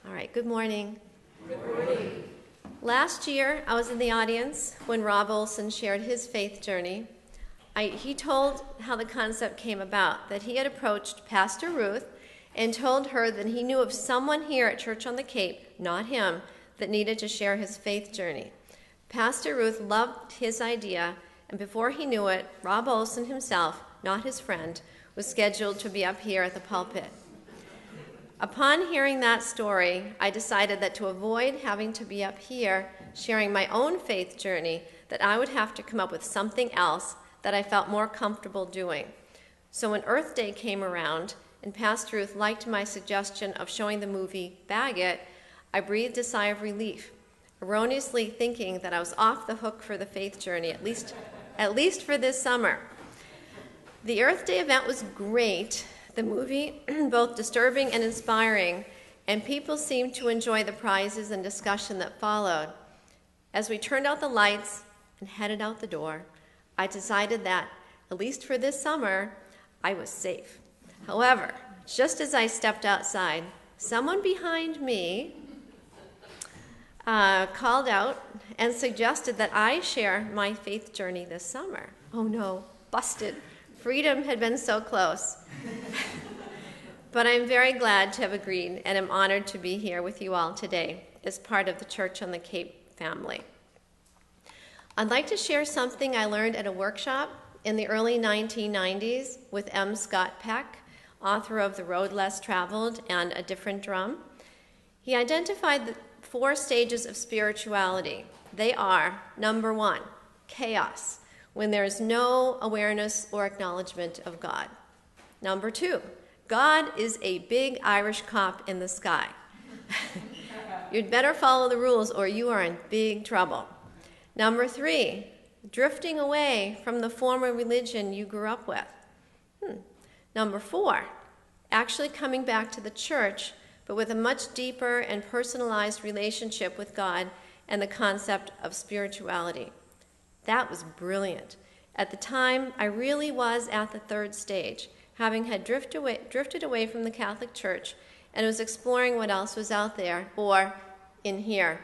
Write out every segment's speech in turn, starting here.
All right, good morning. Good morning. Last year, I was in the audience when Rob Olson shared his faith journey. He told how the concept came about, that he had approached Pastor Ruth and told her that he knew of someone here at Church on the Cape, not him, that needed to share his faith journey. Pastor Ruth loved his idea, and before he knew it, Rob Olson himself, not his friend, was scheduled to be up here at the pulpit. Upon hearing that story, I decided that to avoid having to be up here sharing my own faith journey, that I would have to come up with something else that I felt more comfortable doing. So when Earth Day came around and Pastor Ruth liked my suggestion of showing the movie Bagot, I breathed a sigh of relief, erroneously thinking that I was off the hook for the faith journey, at least for this summer. The Earth Day event was great. The movie, both disturbing and inspiring, and people seemed to enjoy the prizes and discussion that followed. As we turned out the lights and headed out the door, I decided that, at least for this summer, I was safe. However, just as I stepped outside, someone behind me called out and suggested that I share my faith journey this summer. Oh no, busted. Freedom had been so close. But I'm very glad to have agreed and am honored to be here with you all today as part of the Church on the Cape family. I'd like to share something I learned at a workshop in the early 1990s with M. Scott Peck, author of The Road Less Traveled and A Different Drum. He identified the 4 stages of spirituality. They are, number 1, chaos, when there is no awareness or acknowledgement of God. Number 2, God is a big Irish cop in the sky. You'd better follow the rules or you are in big trouble. Number 3, drifting away from the form of religion you grew up with. Number 4, actually coming back to the church, but with a much deeper and personalized relationship with God and the concept of spirituality. That was brilliant. At the time, I really was at the 3rd stage, having had drifted away from the Catholic Church and was exploring what else was out there, or in here.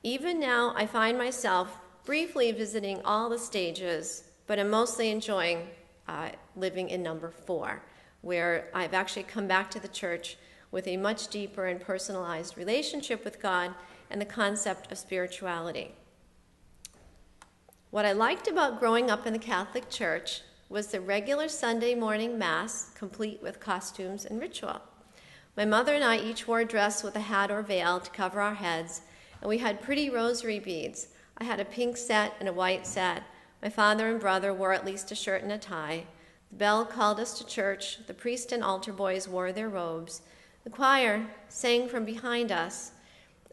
Even now, I find myself briefly visiting all the stages, but I'm mostly enjoying living in number 4, where I've actually come back to the church with a much deeper and personalized relationship with God and the concept of spirituality. What I liked about growing up in the Catholic Church was the regular Sunday morning Mass, complete with costumes and ritual. My mother and I each wore a dress with a hat or veil to cover our heads, and we had pretty rosary beads. I had a pink set and a white set. My father and brother wore at least a shirt and a tie. The bell called us to church. The priest and altar boys wore their robes. The choir sang from behind us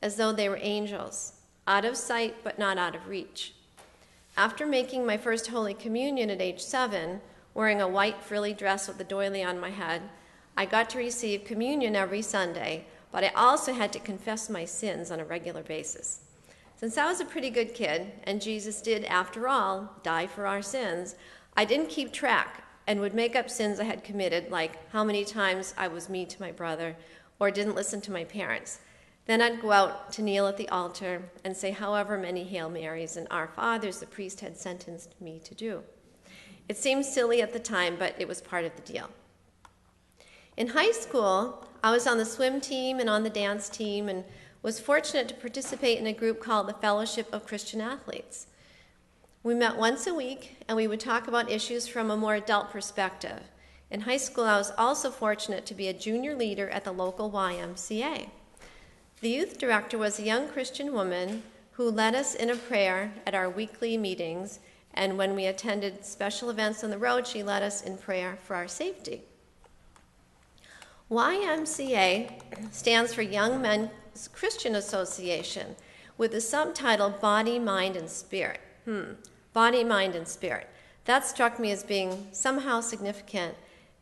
as though they were angels, out of sight but not out of reach. After making my first Holy Communion at age 7, wearing a white frilly dress with a doily on my head, I got to receive communion every Sunday, but I also had to confess my sins on a regular basis. Since I was a pretty good kid, and Jesus did, after all, die for our sins, I didn't keep track and would make up sins I had committed, like how many times I was mean to my brother or didn't listen to my parents. Then I'd go out to kneel at the altar and say however many Hail Marys and Our Fathers the priest had sentenced me to do. It seemed silly at the time, but it was part of the deal. In high school, I was on the swim team and on the dance team and was fortunate to participate in a group called the Fellowship of Christian Athletes. We met once a week and we would talk about issues from a more adult perspective. In high school, I was also fortunate to be a junior leader at the local YMCA. The youth director was a young Christian woman who led us in a prayer at our weekly meetings, and when we attended special events on the road, she led us in prayer for our safety. YMCA stands for Young Men's Christian Association, with the subtitle Body, Mind, and Spirit. Body, Mind, and Spirit. That struck me as being somehow significant,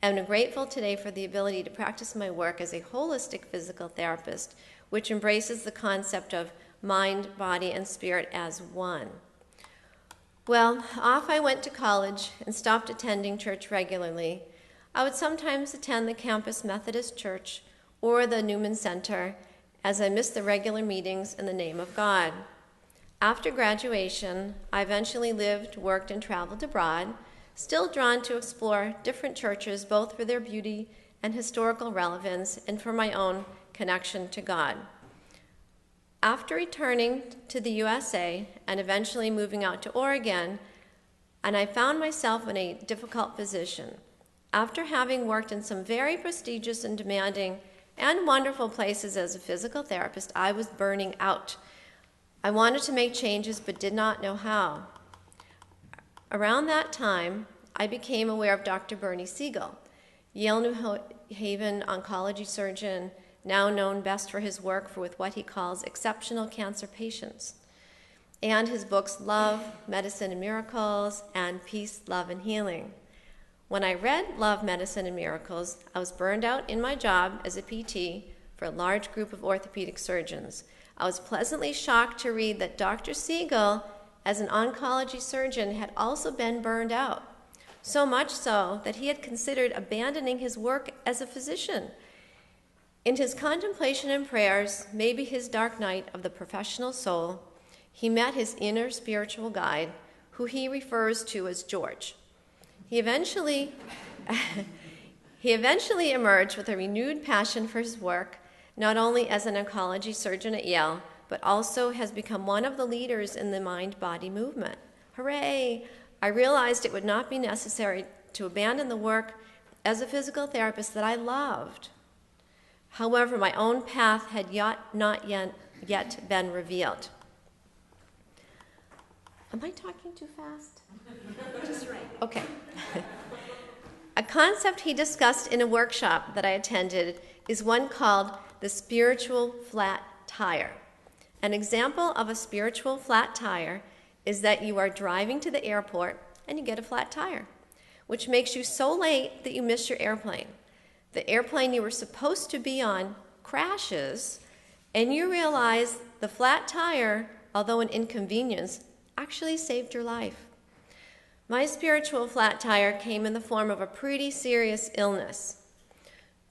and I'm grateful today for the ability to practice my work as a holistic physical therapist, which embraces the concept of mind, body, and spirit as one. Well, off I went to college and stopped attending church regularly. I would sometimes attend the campus Methodist Church or the Newman Center, as I missed the regular meetings in the name of God. After graduation, I eventually lived, worked, and traveled abroad, still drawn to explore different churches both for their beauty and historical relevance and for my own connection to God. After returning to the USA and eventually moving out to Oregon, and I found myself in a difficult position. After having worked in some very prestigious and demanding and wonderful places as a physical therapist, I was burning out. I wanted to make changes but did not know how. Around that time, I became aware of Dr. Bernie Siegel, Yale New Haven oncology surgeon, now known best for his work with what he calls exceptional cancer patients, and his books Love, Medicine, and Miracles, and Peace, Love, and Healing. When I read Love, Medicine, and Miracles, I was burned out in my job as a PT for a large group of orthopedic surgeons. I was pleasantly shocked to read that Dr. Siegel, as an oncology surgeon, had also been burned out, so much so that he had considered abandoning his work as a physician. In his contemplation and prayers, maybe his dark night of the professional soul, he met his inner spiritual guide, who he refers to as George. He eventually emerged with a renewed passion for his work, not only as an oncology surgeon at Yale, but also has become one of the leaders in the mind-body movement. Hooray! I realized it would not be necessary to abandon the work as a physical therapist that I loved. However, my own path had not yet been revealed. Am I talking too fast? Just right. Okay. A concept he discussed in a workshop that I attended is one called the spiritual flat tire. An example of a spiritual flat tire is that you are driving to the airport and you get a flat tire, which makes you so late that you miss your airplane. The airplane you were supposed to be on crashes, and you realize the flat tire, although an inconvenience, actually saved your life. My spiritual flat tire came in the form of a pretty serious illness.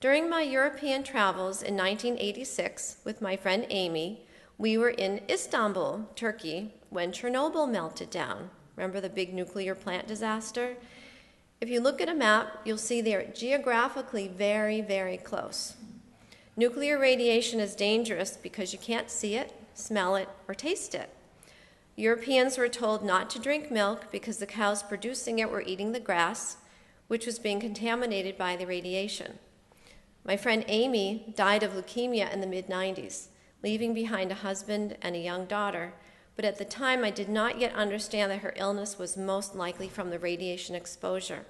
During my European travels in 1986 with my friend Amy, we were in Istanbul, Turkey, when Chernobyl melted down. Remember the big nuclear plant disaster? If you look at a map, you'll see they're geographically very, very close. Nuclear radiation is dangerous because you can't see it, smell it, or taste it. Europeans were told not to drink milk because the cows producing it were eating the grass, which was being contaminated by the radiation. My friend Amy died of leukemia in the mid-90s, leaving behind a husband and a young daughter, but at the time I did not yet understand that her illness was most likely from the radiation exposure.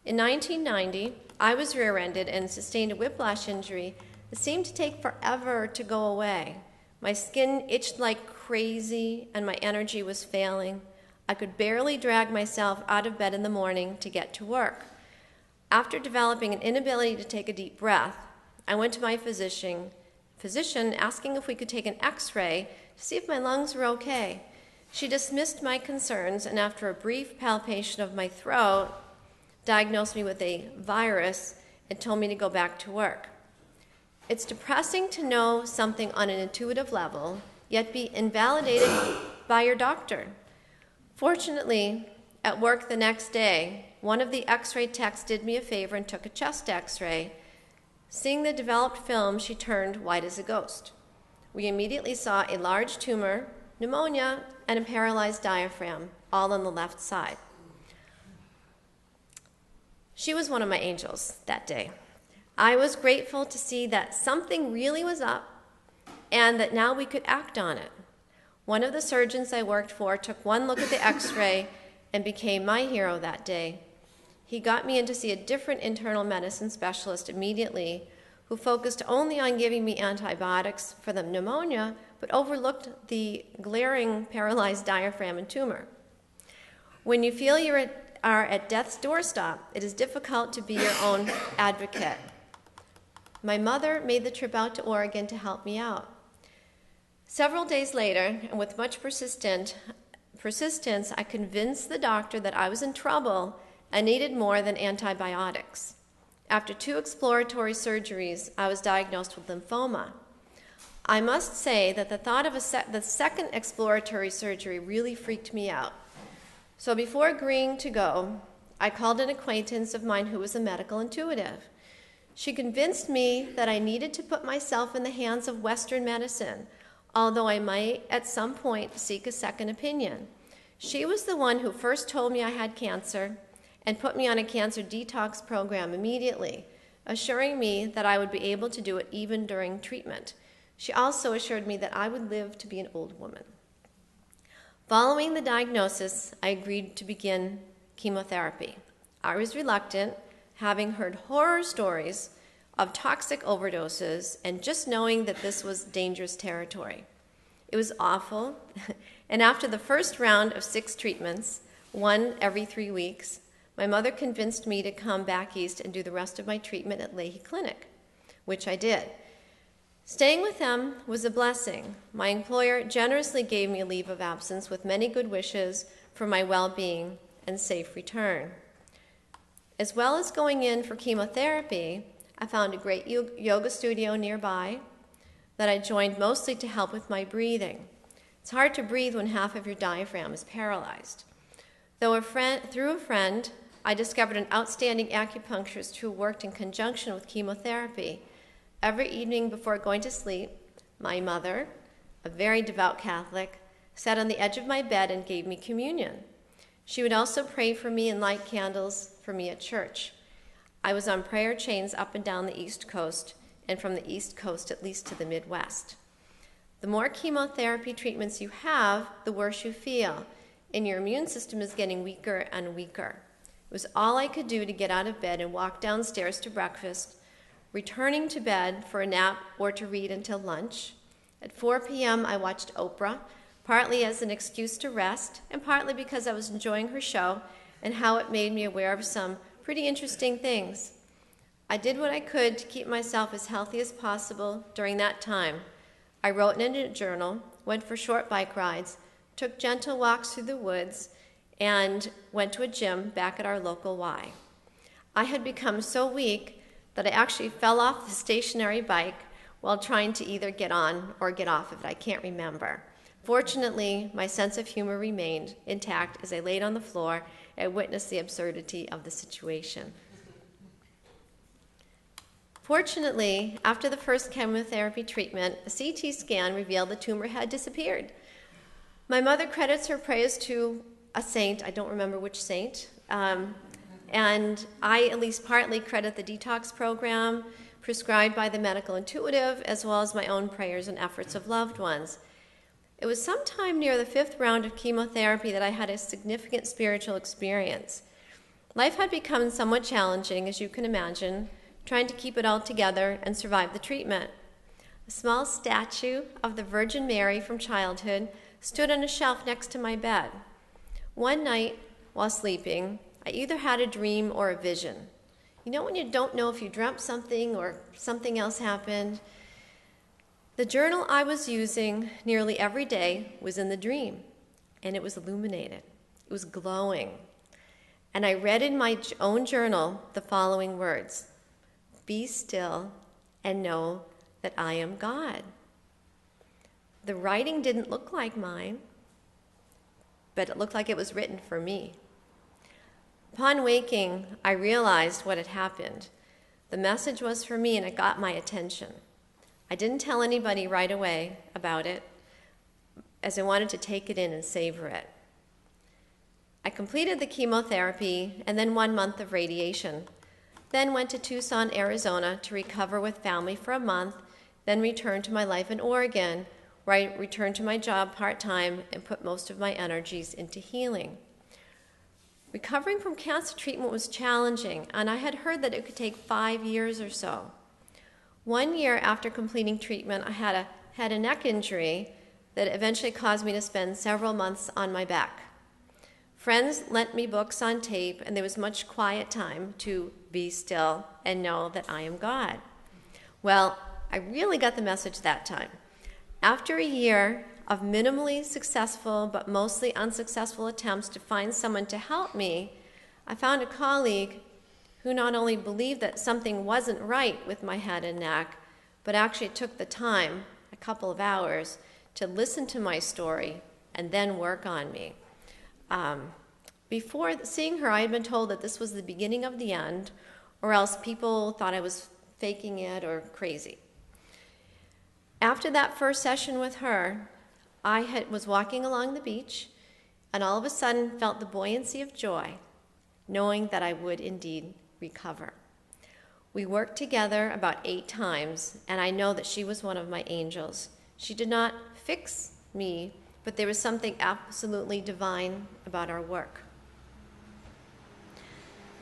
In 1990, I was rear-ended and sustained a whiplash injury that seemed to take forever to go away. My skin itched like crazy and my energy was failing. I could barely drag myself out of bed in the morning to get to work. After developing an inability to take a deep breath, I went to my physician asking if we could take an x-ray to see if my lungs were okay. She dismissed my concerns and after a brief palpation of my throat, diagnosed me with a virus and told me to go back to work. It's depressing to know something on an intuitive level, yet be invalidated by your doctor. Fortunately, at work the next day, one of the x-ray techs did me a favor and took a chest x-ray. Seeing the developed film, she turned white as a ghost. We immediately saw a large tumor, pneumonia, and a paralyzed diaphragm, all on the left side. She was one of my angels that day. I was grateful to see that something really was up and that now we could act on it. One of the surgeons I worked for took one look at the x-ray and became my hero that day. He got me in to see a different internal medicine specialist immediately who focused only on giving me antibiotics for the pneumonia but overlooked the glaring paralyzed diaphragm and tumor. When you feel you are at death's doorstep, it is difficult to be your own advocate. My mother made the trip out to Oregon to help me out. Several days later, and with much persistence, I convinced the doctor that I was in trouble and needed more than antibiotics. After 2 exploratory surgeries, I was diagnosed with lymphoma. I must say that the thought of the second exploratory surgery really freaked me out. So before agreeing to go, I called an acquaintance of mine who was a medical intuitive. She convinced me that I needed to put myself in the hands of Western medicine, although I might at some point seek a second opinion. She was the one who first told me I had cancer and put me on a cancer detox program immediately, assuring me that I would be able to do it even during treatment. She also assured me that I would live to be an old woman. Following the diagnosis, I agreed to begin chemotherapy. I was reluctant, having heard horror stories of toxic overdoses and just knowing that this was dangerous territory. It was awful, and after the first round of 6 treatments, one every 3 weeks, my mother convinced me to come back east and do the rest of my treatment at Leahy Clinic, which I did. Staying with them was a blessing. My employer generously gave me a leave of absence with many good wishes for my well-being and safe return. As well as going in for chemotherapy, I found a great yoga studio nearby that I joined mostly to help with my breathing. It's hard to breathe when half of your diaphragm is paralyzed. Through a friend, I discovered an outstanding acupuncturist who worked in conjunction with chemotherapy. Every evening before going to sleep, my mother, a very devout Catholic, sat on the edge of my bed and gave me communion. She would also pray for me and light candles for me at church. I was on prayer chains up and down the East Coast, and from the East Coast at least to the Midwest. The more chemotherapy treatments you have, the worse you feel, and your immune system is getting weaker and weaker. It was all I could do to get out of bed and walk downstairs to breakfast, returning to bed for a nap or to read until lunch. At 4 p.m., I watched Oprah, partly as an excuse to rest, and partly because I was enjoying her show and how it made me aware of some pretty interesting things. I did what I could to keep myself as healthy as possible during that time. I wrote in a journal, went for short bike rides, took gentle walks through the woods, and went to a gym back at our local Y. I had become so weak that I actually fell off the stationary bike while trying to either get on or get off of it. I can't remember. Fortunately, my sense of humor remained intact as I laid on the floor and witnessed the absurdity of the situation. Fortunately, after the first chemotherapy treatment, a CT scan revealed the tumor had disappeared. My mother credits her praise to a saint, I don't remember which saint, and I at least partly credit the detox program prescribed by the medical intuitive, as well as my own prayers and efforts of loved ones. It was sometime near the 5th round of chemotherapy that I had a significant spiritual experience. Life had become somewhat challenging, as you can imagine, trying to keep it all together and survive the treatment. A small statue of the Virgin Mary from childhood stood on a shelf next to my bed. One night, while sleeping, I either had a dream or a vision. You know when you don't know if you dreamt something or something else happened? The journal I was using nearly every day was in the dream, and it was illuminated. It was glowing. And I read in my own journal the following words: "Be still and know that I am God." The writing didn't look like mine, but it looked like it was written for me. Upon waking, I realized what had happened. The message was for me, and it got my attention. I didn't tell anybody right away about it, as I wanted to take it in and savor it. I completed the chemotherapy and then 1 month of radiation, then went to Tucson, Arizona to recover with family for a month, then returned to my life in Oregon, where I returned to my job part-time and put most of my energies into healing. Recovering from cancer treatment was challenging, and I had heard that it could take 5 years or so. 1 year after completing treatment, I had a neck injury that eventually caused me to spend several months on my back. Friends lent me books on tape, and there was much quiet time to be still and know that I am God. Well, I really got the message that time. After a year of minimally successful but mostly unsuccessful attempts to find someone to help me, I found a colleague who not only believed that something wasn't right with my head and neck, but actually took the time, a couple of hours to listen to my story and then work on me. Before seeing her, I had been told that this was the beginning of the end, or else people thought I was faking it or crazy. After that first session with her, I was walking along the beach and all of a sudden felt the buoyancy of joy, knowing that I would indeed recover. We worked together about 8 times, and I know that she was one of my angels. She did not fix me, but there was something absolutely divine about our work.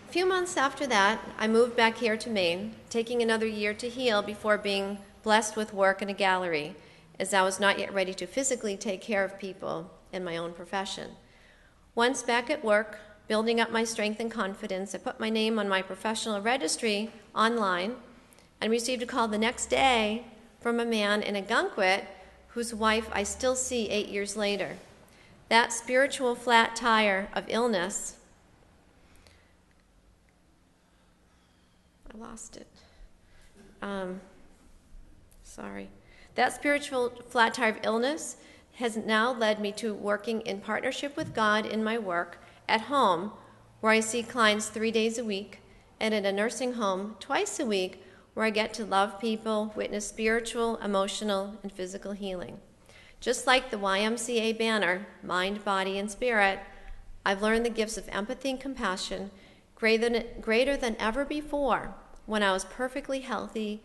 A few months after that, I moved back here to Maine, taking another year to heal before being blessed with work in a gallery, as I was not yet ready to physically take care of people in my own profession. Once back at work, building up my strength and confidence, I put my name on my professional registry online and received a call the next day from a man in Ogunquit whose wife I still see 8 years later. That spiritual flat tire of illness, I lost it. That spiritual flat tire of illness has now led me to working in partnership with God in my work at home, where I see clients 3 days a week, and in a nursing home twice a week, where I get to love people, witness spiritual, emotional, and physical healing. Just like the YMCA banner, mind, body, and spirit, I've learned the gifts of empathy and compassion greater than ever before when I was perfectly healthy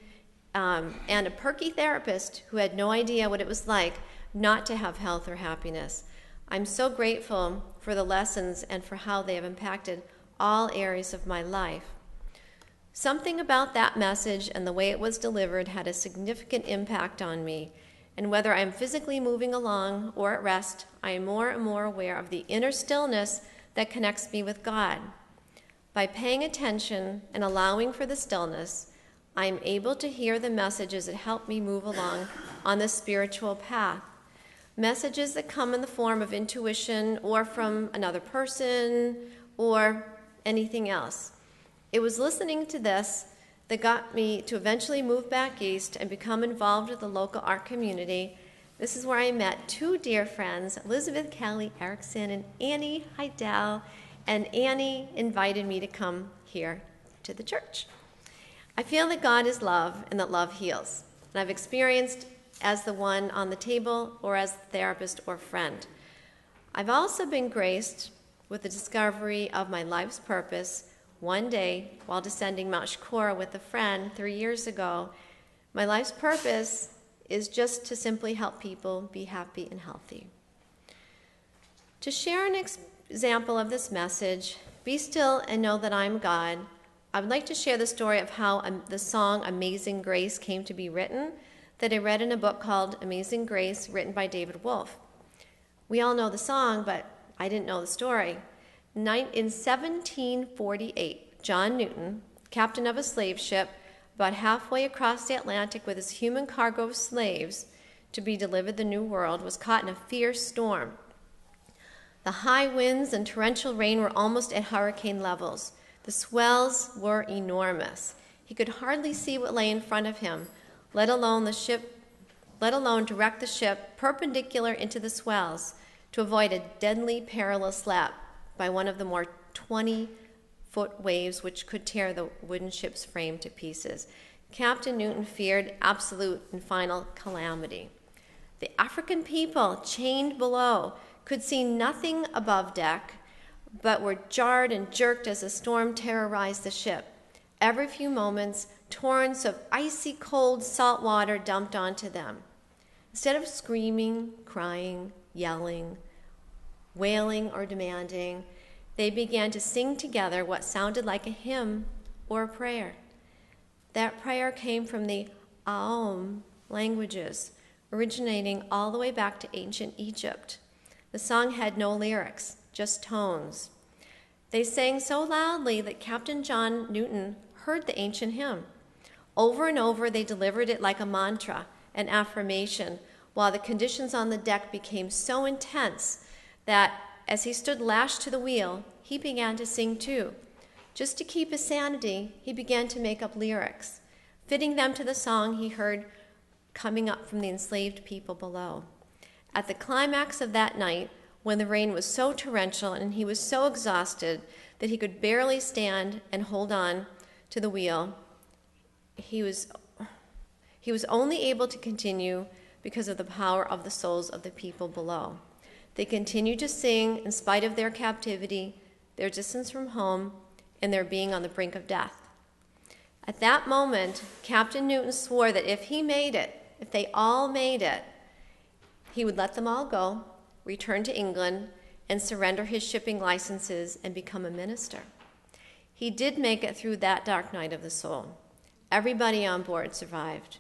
and a perky therapist who had no idea what it was like not to have health or happiness. I'm so grateful for the lessons and for how they have impacted all areas of my life. Something about that message and the way it was delivered had a significant impact on me, and whether I'm physically moving along or at rest, I am more and more aware of the inner stillness that connects me with God. By paying attention and allowing for the stillness, I am able to hear the messages that help me move along on the spiritual path. Messages that come in the form of intuition or from another person or anything else. It was listening to this that got me to eventually move back east and become involved with the local art community. This is where I met 2 dear friends, Elizabeth Kelly Erickson and Annie Heidel, and Annie invited me to come here to the church. I feel that God is love and that love heals, and I've experienced as the one on the table or as the therapist or friend. I've also been graced with the discovery of my life's purpose. One day, while descending Mount Shakora with a friend 3 years ago, my life's purpose is just to simply help people be happy and healthy. To share an example of this message, be still and know that I'm God, I would like to share the story of how the song Amazing Grace came to be written that I read in a book called Amazing Grace, written by David Wolfe. We all know the song, but I didn't know the story. In 1748, John Newton, captain of a slave ship, about halfway across the Atlantic with his human cargo of slaves to be delivered the New World, was caught in a fierce storm. The high winds and torrential rain were almost at hurricane levels. The swells were enormous. He could hardly see what lay in front of him, let alone direct the ship perpendicular into the swells to avoid a deadly perilous slap by one of the more 20-foot waves which could tear the wooden ship's frame to pieces. Captain Newton feared absolute and final calamity. The African people, chained below, could see nothing above deck, but were jarred and jerked as the storm terrorized the ship. Every few moments, torrents of icy cold salt water dumped onto them. Instead of screaming, crying, yelling, wailing, or demanding, they began to sing together what sounded like a hymn or a prayer. That prayer came from the Aum languages, originating all the way back to ancient Egypt. The song had no lyrics, just tones. They sang so loudly that Captain John Newton heard the ancient hymn. Over and over, they delivered it like a mantra, an affirmation, while the conditions on the deck became so intense that as he stood lashed to the wheel, he began to sing too. Just to keep his sanity, he began to make up lyrics. Fitting them to the song, he heard coming up from the enslaved people below. At the climax of that night, when the rain was so torrential and he was so exhausted that he could barely stand and hold on to the wheel, he was only able to continue because of the power of the souls of the people below. They continued to sing in spite of their captivity, their distance from home, and their being on the brink of death. At that moment, Captain Newton swore that if he made it, if they all made it, he would let them all go, return to England, and surrender his shipping licenses and become a minister. He did make it through that dark night of the soul. Everybody on board survived.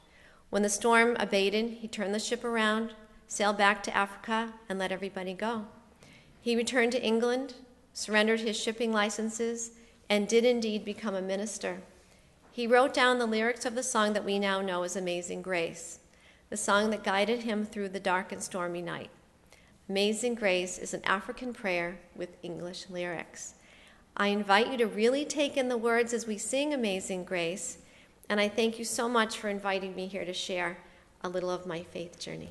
When the storm abated, he turned the ship around, sailed back to Africa, and let everybody go. He returned to England, surrendered his shipping licenses, and did indeed become a minister. He wrote down the lyrics of the song that we now know as Amazing Grace, the song that guided him through the dark and stormy night. Amazing Grace is an African prayer with English lyrics. I invite you to really take in the words as we sing Amazing Grace, and I thank you so much for inviting me here to share a little of my faith journey.